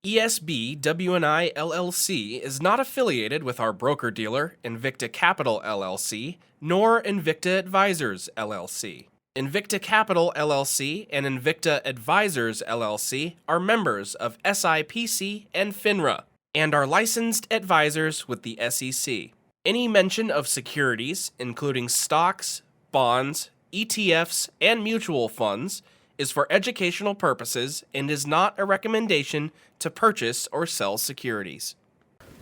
ESB W&I LLC is not affiliated with our broker-dealer, Invicta Capital LLC, nor Invicta Advisors LLC. Invicta Capital LLC and Invicta Advisors LLC are members of SIPC and FINRA and are licensed advisors with the SEC. Any mention of securities, including stocks, bonds, ETFs, and mutual funds, is for educational purposes and is not a recommendation to purchase or sell securities.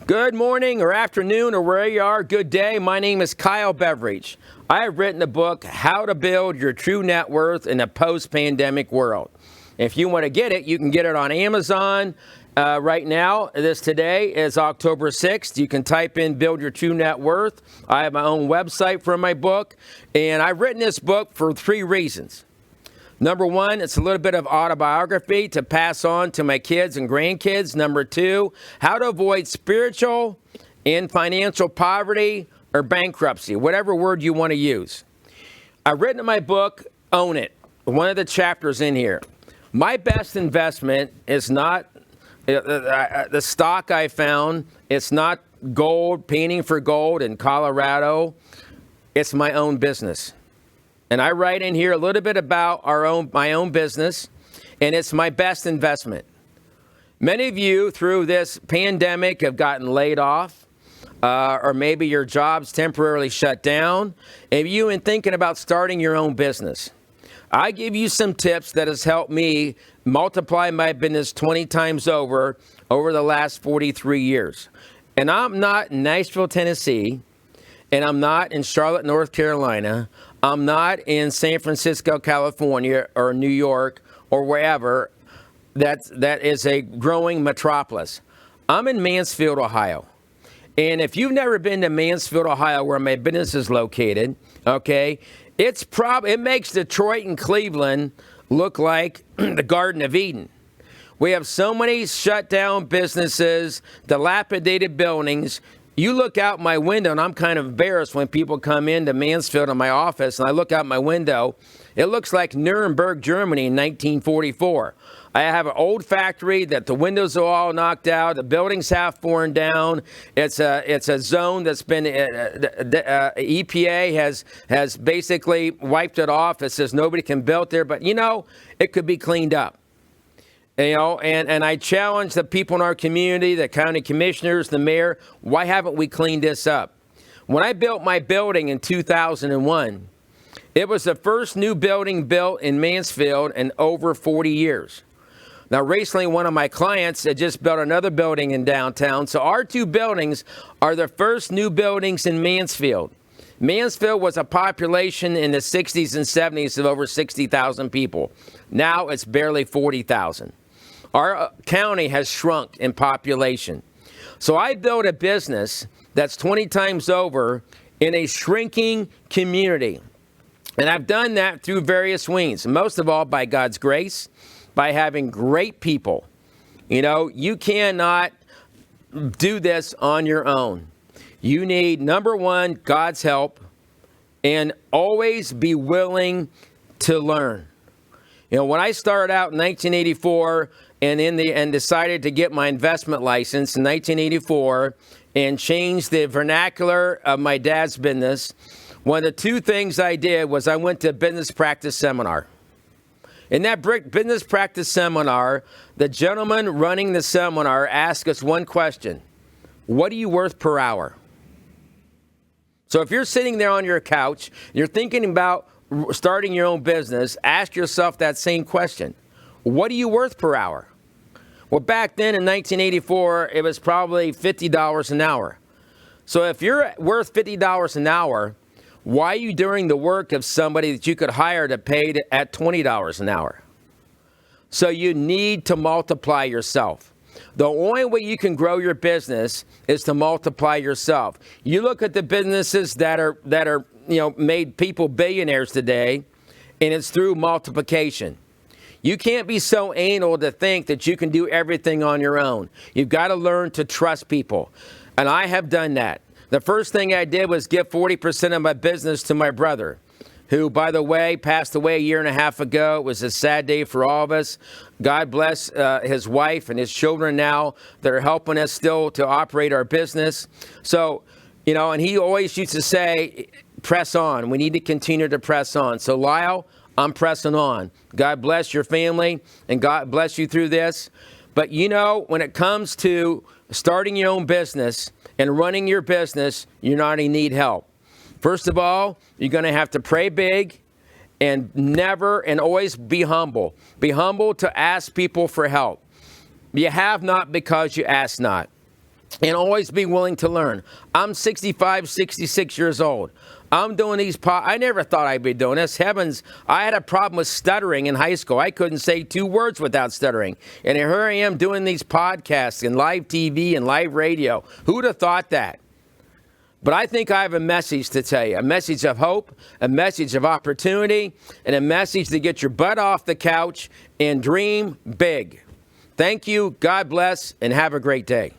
Good morning or afternoon or where you are, good day. My name is Kyle Beveridge. I have written a book, How to Build Your True Net Worth in a Post-Pandemic World. If you want to get it, you can get it on Amazon. Right now, today is October 6th. You can type in Build Your True Net Worth. I have my own website for my book, and I've written this book for 3 reasons. Number 1, it's a little bit of autobiography to pass on to my kids and grandkids. Number 2, how to avoid spiritual and financial poverty or bankruptcy, whatever word you want to use. I've written in my book, Own It, one of the chapters in here. My best investment is not the stock I found. It's not gold, painting for gold in Colorado. It's my own business. And I write in here a little bit about my own business, and it's my best investment. Many of you through this pandemic have gotten laid off, or maybe your job's temporarily shut down. If you've been thinking about starting your own business, I give you some tips that has helped me multiply my business 20 times over the last 43 years. And I'm not in Nashville, Tennessee, and I'm not in Charlotte, North Carolina. I'm not in San Francisco, California, or New York, or wherever that is a growing metropolis. I'm in Mansfield, Ohio. And if you've never been to Mansfield, Ohio, where my business is located, okay, it makes Detroit and Cleveland look like the Garden of Eden. We have so many shut down businesses, dilapidated buildings. You look out my window, and I'm kind of embarrassed when people come into Mansfield in my office, and I look out my window. It looks like Nuremberg, Germany in 1944. I have an old factory that the windows are all knocked out. The building's half torn down. It's a zone that's been EPA has basically wiped it off. It says nobody can build there, but it could be cleaned up. And I challenge the people in our community, the county commissioners, the mayor, why haven't we cleaned this up? When I built my building in 2001, it was the first new building built in Mansfield in over 40 years. Now, recently, one of my clients had just built another building in downtown. So our 2 buildings are the first new buildings in Mansfield. Mansfield was a population in the 60s and 70s of over 60,000 people. Now it's barely 40,000. Our county has shrunk in population. So I built a business that's 20 times over in a shrinking community. And I've done that through various means, most of all by God's grace, by having great people. You cannot do this on your own. You need, number 1, God's help, and always be willing to learn. When I started out in 1984 and decided to get my investment license in 1984 and change the vernacular of my dad's business, one of the 2 things I did was I went to a business practice seminar. In that business practice seminar, the gentleman running the seminar asked us one question: what are you worth per hour? So if you're sitting there on your couch, you're thinking about starting your own business, ask yourself that same question. What are you worth per hour? Well, back then in 1984, it was probably $50 an hour. So if you're worth $50 an hour, why are you doing the work of somebody that you could hire to pay at $20 an hour? So you need to multiply yourself. The only way you can grow your business is to multiply yourself. You look at the businesses that are made people billionaires today, and it's through multiplication. You can't be so anal to think that you can do everything on your own. You've got to learn to trust people. And I have done that. The first thing I did was give 40% of my business to my brother, who, by the way, passed away a year and a half ago. It was a sad day for all of us. God bless his wife and his children now that are helping us still to operate our business. So, and he always used to say, press on. We need to continue to press on. So, Lyle, I'm pressing on. God bless your family, and God bless you through this. But, when it comes to starting your own business and running your business, you're not going to need help. First of all, you're going to have to pray big and always be humble. Be humble to ask people for help. You have not because you ask not. And always be willing to learn. I'm 65, 66 years old. I'm doing these I never thought I'd be doing this. Heavens, I had a problem with stuttering in high school. I couldn't say 2 words without stuttering. And here I am doing these podcasts and live TV and live radio. Who would have thought that? But I think I have a message to tell you, a message of hope, a message of opportunity, and a message to get your butt off the couch and dream big. Thank you, God bless, and have a great day.